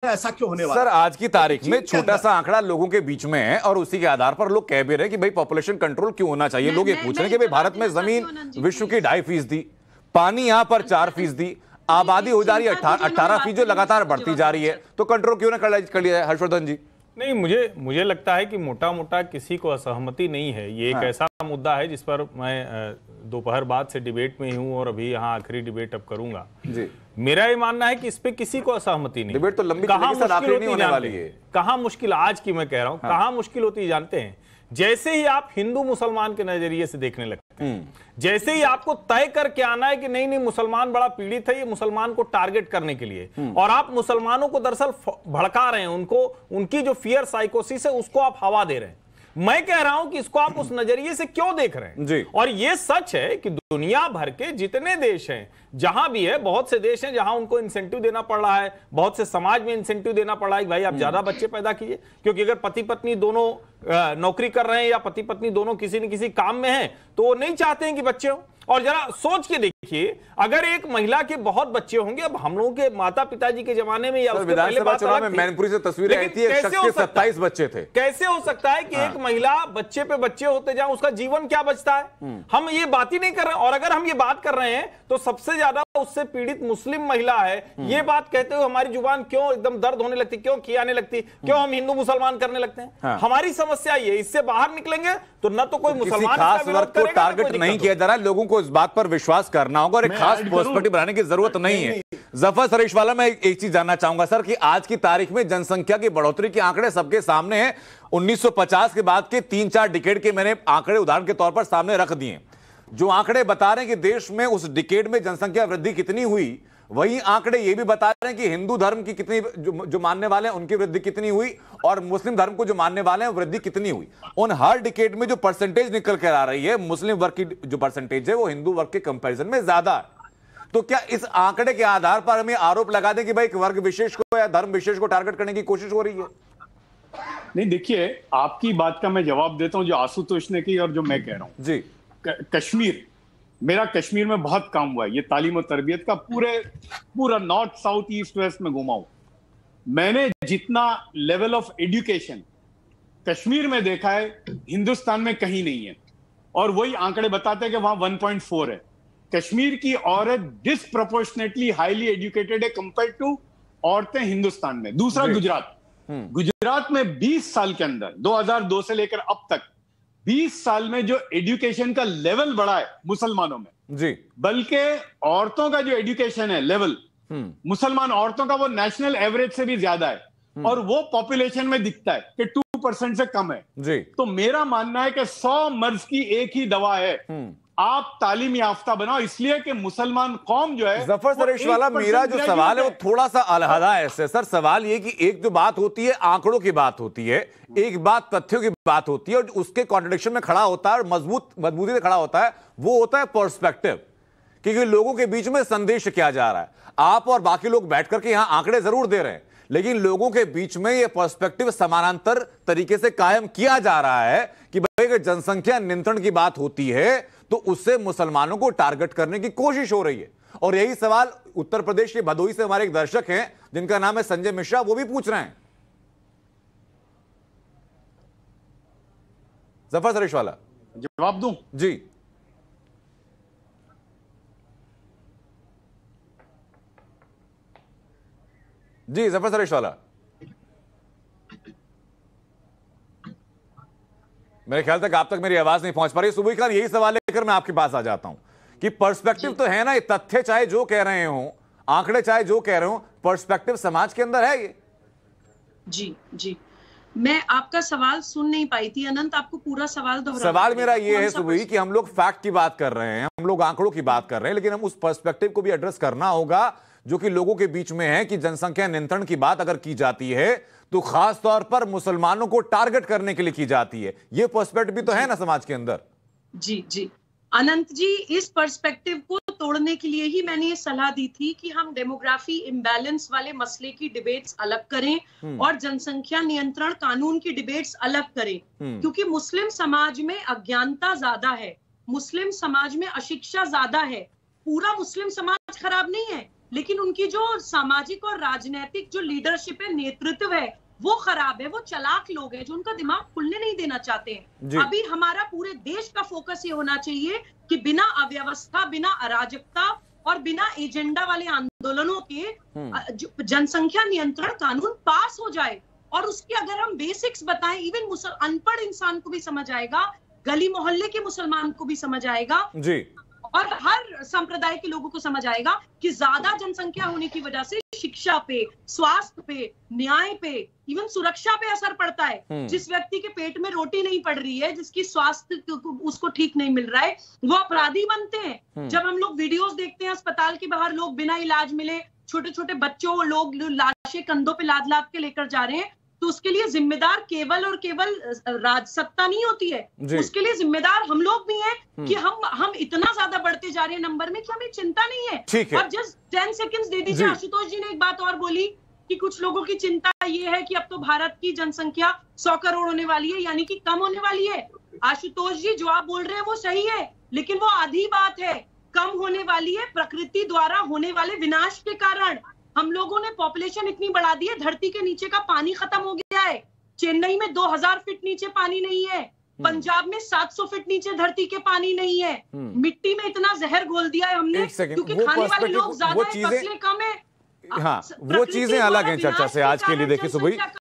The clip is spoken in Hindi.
ऐसा क्यों होने वाला? सर आज की तारीख में छोटा सा आंकड़ा लोगों के बीच में है और उसी के आधार पर लोग कह भी रहे हैं कि भाई पॉपुलेशन कंट्रोल क्यों होना चाहिए। लोग ये पूछ रहे हैं कि भाई भारत में जमीन विश्व की 2.5%, पानी यहां पर 4%, आबादी हो जा रही है 18%, जो लगातार बढ़ती जा रही है, तो कंट्रोल क्यों ना कर लिया जाए? हर्षवर्धन जी। नहीं, मुझे लगता है कि मोटा मोटा किसी को असहमति नहीं है। ये एक ऐसा मुद्दा है जिस पर मैं दोपहर बाद से डिबेट में हूं और अभी यहाँ आखिरी डिबेट अब करूंगा जी। मेरा ये मानना है कि इस पे किसी को असहमति नहीं। डिबेट तो लंबी नहीं होने वाली है। कहां मुश्किल, आज की मैं कह रहा हूं, कहां मुश्किल होती है जानते हैं? जैसे ही आप हिंदू मुसलमान के नजरिए से देखने लगते हैं, जैसे ही आपको तय करके आना है कि नहीं नहीं मुसलमान बड़ा पीड़ित है, ये मुसलमान को टारगेट करने के लिए, और आप मुसलमानों को दरअसल भड़का रहे हैं, उनको उनकी जो फियर साइकोसिस है उसको आप हवा दे रहे हैं। मैं कह रहा हूं कि इसको आप उस नजरिए से क्यों देख रहे हैं जी। और यह सच है कि दुनिया भर के जितने देश हैं, जहां भी है, बहुत से देश हैं जहां उनको इंसेंटिव देना पड़ रहा है, बहुत से समाज में इंसेंटिव देना पड़ रहा है कि भाई आप ज्यादा बच्चे पैदा कीजिए, क्योंकि अगर पति पत्नी दोनों नौकरी कर रहे हैं या पति पत्नी दोनों किसी न किसी काम में हैं, तो वो नहीं चाहते हैं कि बच्चे हो। और जरा सोच के देखिए, अगर एक महिला के बहुत बच्चे होंगे, अब हम लोगों के माता पिताजी के जमाने में या उसके पहले बात चुनाव में मैनपुरी से तस्वीरें आई थी, एक शख्स के 27 बच्चे थे। कैसे हो सकता है कि एक महिला बच्चे पे बच्चे होते जाए, उसका जीवन क्या बचता है? हम ये बात ही नहीं कर रहे हैं। और अगर हम ये बात कर रहे हैं तो सबसे ज्यादा उससे पीड़ित मुस्लिम महिला है। ये बात कहते हुए हमारी जुबान क्यों एकदम दर्द होने लगती, क्यों खियाने लगती, क्यों हम हिंदू मुसलमान करने लगते हैं? हमारी समस्या ये, इससे बाहर निकलेंगे तो न तो कोई मुसलमान खास वर्ग को टारगेट नहीं किया जा रहा है। लोगों को इस बात पर विश्वास करना होगा और एक खास पर्सपेक्टिव बनाने की जरूरत नहीं है। जफर सरेशवाला, मैं एक चीज जानना चाहूंगा सर कि आज की तारीख में जनसंख्या की बढ़ोतरी के आंकड़े सबके सामने हैं। 1950 के बाद के 3-4 डिकेड के मैंने आंकड़े उदाहरण के तौर पर सामने रख दिए। जो आंकड़े बता रहे हैं कि देश में उस डिकेड में जनसंख्या वृद्धि कितनी हुई, वही आंकड़े ये भी बता रहे हैं कि हिंदू धर्म की कितनी जो मानने वाले हैं उनकी वृद्धि कितनी हुई और मुस्लिम धर्म को जो मानने वाले हैं वृद्धि कितनी हुई। उन हर डिकेड में जो परसेंटेज निकल कर आ रही है, मुस्लिम वर्ग की जो परसेंटेज है वो हिंदू वर्ग के कंपैरिजन में ज्यादा है। तो क्या इस आंकड़े के आधार पर हमें आरोप लगा दें कि भाई एक वर्ग विशेष को या धर्म विशेष को टारगेट करने की कोशिश हो रही है? नहीं, देखिए, आपकी बात का मैं जवाब देता हूं, जो आशुतोष ने की और जो मैं कह रहा हूं जी। कश्मीर, मेरा कश्मीर में बहुत काम हुआ है, ये तालीम और तरबियत का पूरा नॉर्थ साउथ ईस्ट वेस्ट में घुमा हूं। मैंने जितना लेवल ऑफ एजुकेशन कश्मीर में देखा है, हिंदुस्तान में कहीं नहीं है। और वही आंकड़े बताते हैं कि वहां 1.4 है। कश्मीर की औरत डिसप्रोपोर्शनेटली हाईली एजुकेटेड है कंपेयर टू औरतें हिंदुस्तान में। दूसरा, गुजरात में 20 साल के अंदर 2002 से लेकर अब तक 20 साल में जो एजुकेशन का लेवल बढ़ा है मुसलमानों में जी, बल्कि औरतों का जो एजुकेशन है लेवल, मुसलमान औरतों का वो नेशनल एवरेज से भी ज्यादा है और वो पॉपुलेशन में दिखता है कि 2% से कम है जी। तो मेरा मानना है कि 100 मर्ज की एक ही दवा है, आप तालीम याफ्ता बनाओ, इसलिए कि मुसलमान कौम जो है। जफर सरेशवाला, मेरा जो सवाल है वो थोड़ा सा अलहदा है इससे। सर, सवाल ये कि एक जो बात होती है आंकड़ों की बात होती है, एक बात तथ्यों की बात होती है और उसके कॉन्ट्रडिक्शन में खड़ा होता है और मजबूती से खड़ा होता है, वो होता है पर्सपेक्टिव, क्योंकि लोगों के बीच में संदेश क्या जा रहा है। आप और बाकी लोग बैठ करके यहां आंकड़े जरूर दे रहे हैं, लेकिन लोगों के बीच में यह पर्सपेक्टिव समानांतर तरीके से कायम किया जा रहा है कि भाई अगर जनसंख्या नियंत्रण की बात होती है तो उससे मुसलमानों को टारगेट करने की कोशिश हो रही है। और यही सवाल उत्तर प्रदेश के भदोही से हमारे एक दर्शक हैं जिनका नाम है संजय मिश्रा, वो भी पूछ रहे हैं। जफर सरेशवाला, जवाब दूं? जी जी, जफर सरेशवाला, मेरे ख्याल तक आप तक मेरी आवाज नहीं पहुंच पा रही। सुबह खान, यही सवाल लेकर मैं आपके पास आ जाता हूं कि पर्सपेक्टिव तो है ना, ये तथ्य चाहे जो कह रहे हो, आंकड़े चाहे जो कह रहे हो, पर्सपेक्टिव समाज के अंदर है ये। जी जी, मैं आपका सवाल सुन नहीं पाई थी अनंत, आपको पूरा सवाल दोहराना। सवाल मेरा ये है सुबह कि हम लोग फैक्ट की बात कर रहे हैं, हम लोग आंकड़ों की बात कर रहे हैं, लेकिन हम उस पर्सपेक्टिव को भी एड्रेस करना होगा जो कि लोगों के बीच में है कि जनसंख्या नियंत्रण की बात अगर की जाती है तो खास तौर पर मुसलमानों को टारगेट करने के लिए की जाती है। यह पर्सपेक्टिव भी तो है ना समाज के अंदर। जी जी अनंत जी, इस पर्सपेक्टिव को तोड़ने के लिए ही मैंने ये सलाह दी थी कि हम डेमोग्राफी इम्बैलेंस वाले मसले की डिबेट्स अलग करें और जनसंख्या नियंत्रण कानून की डिबेट्स अलग करें, क्योंकि मुस्लिम समाज में अज्ञानता ज्यादा है, मुस्लिम समाज में अशिक्षा ज्यादा है। पूरा मुस्लिम समाज खराब नहीं है, लेकिन उनकी जो सामाजिक और राजनीतिक जो लीडरशिप है, नेतृत्व है, वो खराब है। वो चालाक लोग हैं जो उनका दिमाग खुलने नहीं देना चाहते हैं। अभी हमारा पूरे देश का फोकस ये होना चाहिए कि बिना अव्यवस्था, बिना अराजकता और बिना एजेंडा वाले आंदोलनों के जनसंख्या नियंत्रण कानून पास हो जाए। और उसके अगर हम बेसिक्स बताएं, इवन अनपढ़ इंसान को भी समझ आएगा, गली मोहल्ले के मुसलमान को भी समझ आएगा जी, और हर संप्रदाय के लोगों को समझ आएगा कि ज्यादा जनसंख्या होने की वजह से शिक्षा पे, स्वास्थ्य पे, न्याय पे, इवन सुरक्षा पे असर पड़ता है। जिस व्यक्ति के पेट में रोटी नहीं पड़ रही है, जिसकी स्वास्थ्य उसको ठीक नहीं मिल रहा है, वो अपराधी बनते हैं। जब हम लोग वीडियोस देखते हैं अस्पताल के बाहर लोग बिना इलाज मिले, छोटे छोटे बच्चों और लोग लाशें कंधों पे लाद लाद के लेकर जा रहे हैं, तो उसके लिए जिम्मेदार केवल और केवल राज सत्ता नहीं होती है, उसके लिए जिम्मेदार हम लोग भी हैं कि हम इतना ज्यादा बढ़ते जा रहे हैं नंबर में कि हमें चिंता नहीं है। और जस्ट 10 सेकंड्स दे दीजिए, आशुतोष जी ने एक बात और बोली कि कुछ लोगों की चिंता ये है कि अब तो भारत की जनसंख्या 100 करोड़ होने वाली है, यानी कि कम होने वाली है। आशुतोष जी जो आप बोल रहे हैं वो सही है, लेकिन वो आधी बात है। कम होने वाली है प्रकृति द्वारा होने वाले विनाश के कारण। हम लोगों ने पॉपुलेशन इतनी बढ़ा दी है, धरती के नीचे का पानी खत्म हो गया है। चेन्नई में 2000 फीट नीचे पानी नहीं है, पंजाब में 700 फीट नीचे धरती के पानी नहीं है। मिट्टी में इतना जहर घोल दिया है हमने, क्योंकि खाने वाले लोग ज्यादा है, फसलें कम है। हाँ, वो चीजें अलग हैं चर्चा से। आज के लिए देखिए सुबह